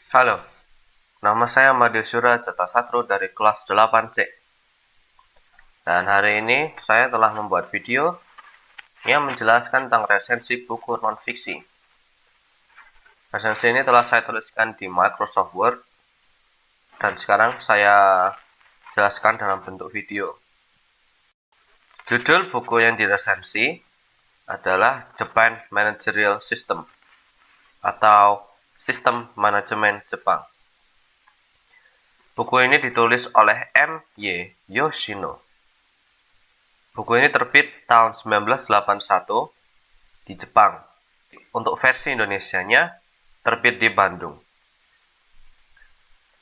Halo, nama saya Madhusura Jatasatru dari kelas 8C. Dan hari ini saya telah membuat video yang menjelaskan tentang resensi buku non-fiksi. Resensi ini telah saya tuliskan di Microsoft Word dan sekarang saya jelaskan dalam bentuk video. Judul buku yang diresensi adalah Japan Managerial System atau Sistem Manajemen Jepang. Buku ini ditulis oleh M. Y. Yoshino. Buku ini terbit tahun 1981 di Jepang. Untuk versi Indonesianya terbit di Bandung.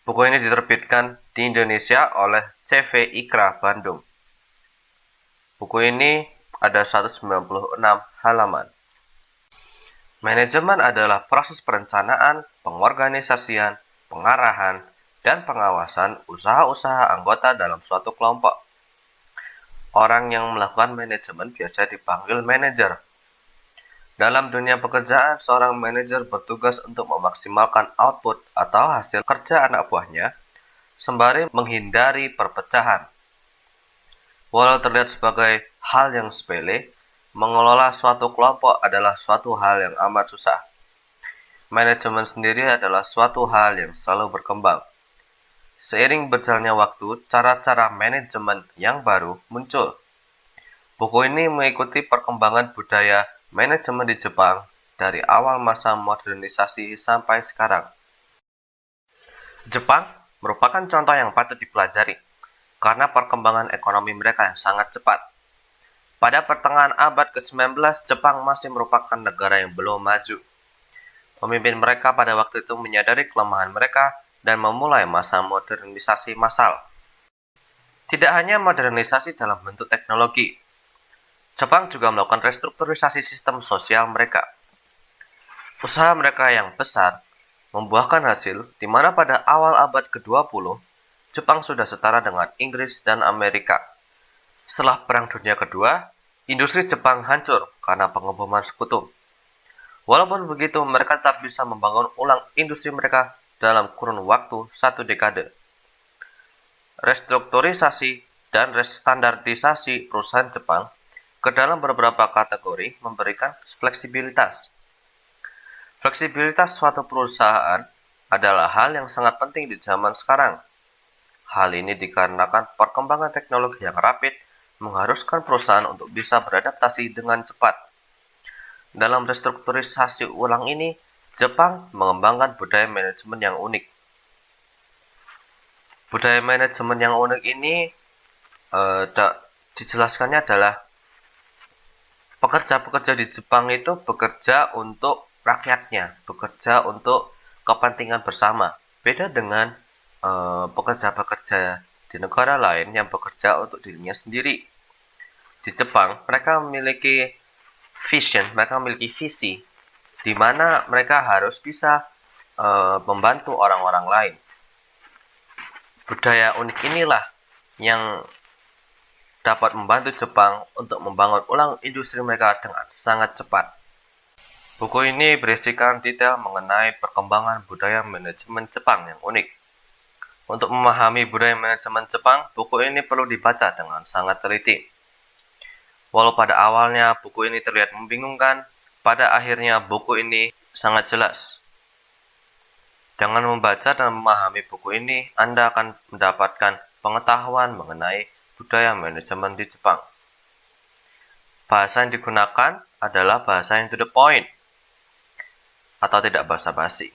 Buku ini diterbitkan di Indonesia oleh CV Ikra Bandung. Buku ini ada 196 halaman. Manajemen adalah proses perencanaan, pengorganisasian, pengarahan, dan pengawasan usaha-usaha anggota dalam suatu kelompok. Orang yang melakukan manajemen biasa dipanggil manajer. Dalam dunia pekerjaan, seorang manajer bertugas untuk memaksimalkan output atau hasil kerja anak buahnya, sembari menghindari perpecahan. Walau terlihat sebagai hal yang sepele, mengelola suatu kelompok adalah suatu hal yang amat susah. Manajemen sendiri adalah suatu hal yang selalu berkembang. Seiring berjalannya waktu, cara-cara manajemen yang baru muncul. Buku ini mengikuti perkembangan budaya manajemen di Jepang dari awal masa modernisasi sampai sekarang. Jepang merupakan contoh yang patut dipelajari karena perkembangan ekonomi mereka yang sangat cepat. Pada pertengahan abad ke-19, Jepang masih merupakan negara yang belum maju. Pemimpin mereka pada waktu itu menyadari kelemahan mereka dan memulai masa modernisasi massal. Tidak hanya modernisasi dalam bentuk teknologi, Jepang juga melakukan restrukturisasi sistem sosial mereka. Usaha mereka yang besar membuahkan hasil di mana pada awal abad ke-20, Jepang sudah setara dengan Inggris dan Amerika. Setelah Perang Dunia Kedua, industri Jepang hancur karena pengeboman sekutu. Walaupun begitu, mereka tetap bisa membangun ulang industri mereka dalam kurun waktu 1 dekade. Restrukturisasi dan restandardisasi perusahaan Jepang ke dalam beberapa kategori memberikan fleksibilitas. Fleksibilitas suatu perusahaan adalah hal yang sangat penting di zaman sekarang. Hal ini dikarenakan perkembangan teknologi yang rapid mengharuskan perusahaan untuk bisa beradaptasi dengan cepat. Dalam restrukturisasi ulang ini, Jepang mengembangkan budaya manajemen yang unik. Budaya manajemen yang unik ini dijelaskannya adalah pekerja-pekerja di Jepang itu bekerja untuk rakyatnya, bekerja untuk kepentingan bersama. Beda dengan pekerja-pekerja di negara lain yang bekerja untuk dirinya sendiri. Di Jepang, mereka memiliki vision, mereka memiliki visi, di mana mereka harus bisa membantu orang-orang lain. Budaya unik inilah yang dapat membantu Jepang untuk membangun ulang industri mereka dengan sangat cepat. Buku ini berisikan detail mengenai perkembangan budaya manajemen Jepang yang unik. Untuk memahami budaya manajemen Jepang, buku ini perlu dibaca dengan sangat teliti. Walau pada awalnya buku ini terlihat membingungkan, pada akhirnya buku ini sangat jelas. Dengan membaca dan memahami buku ini, Anda akan mendapatkan pengetahuan mengenai budaya manajemen di Jepang. Bahasa yang digunakan adalah bahasa yang to the point, atau tidak basa-basi.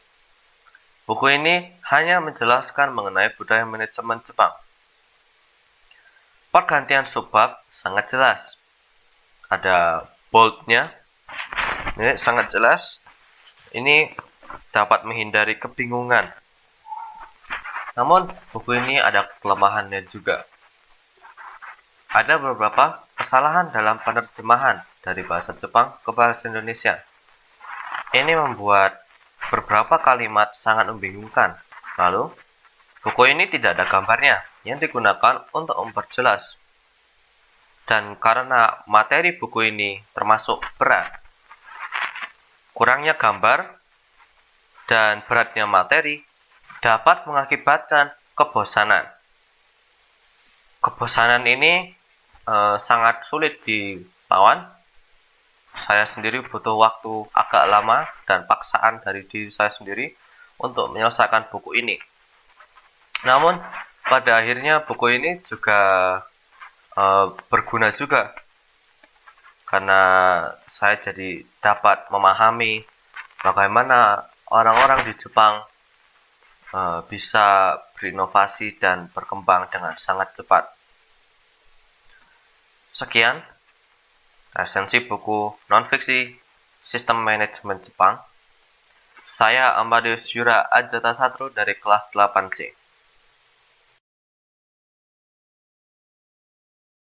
Buku ini hanya menjelaskan mengenai budaya manajemen Jepang. Pergantian subbab sangat jelas. Ada bold-nya, ini sangat jelas. Ini dapat menghindari kebingungan. Namun, buku ini ada kelemahannya juga. Ada beberapa kesalahan dalam penerjemahan dari bahasa Jepang ke bahasa Indonesia. Ini membuat beberapa kalimat sangat membingungkan. Lalu, buku ini tidak ada gambarnya yang digunakan untuk memperjelas. Dan karena materi buku ini termasuk berat, kurangnya gambar dan beratnya materi dapat mengakibatkan kebosanan. Kebosanan ini sangat sulit dilawan. Saya sendiri butuh waktu agak lama dan paksaan dari diri saya sendiri untuk menyelesaikan buku ini. Namun, pada akhirnya buku ini juga berguna juga karena saya jadi dapat memahami bagaimana orang-orang di Jepang bisa berinovasi dan berkembang dengan sangat cepat. Sekian resensi buku non-fiksi Sistem Manajemen Jepang. Saya Amadeus Yura Ajatasatru dari kelas 8C.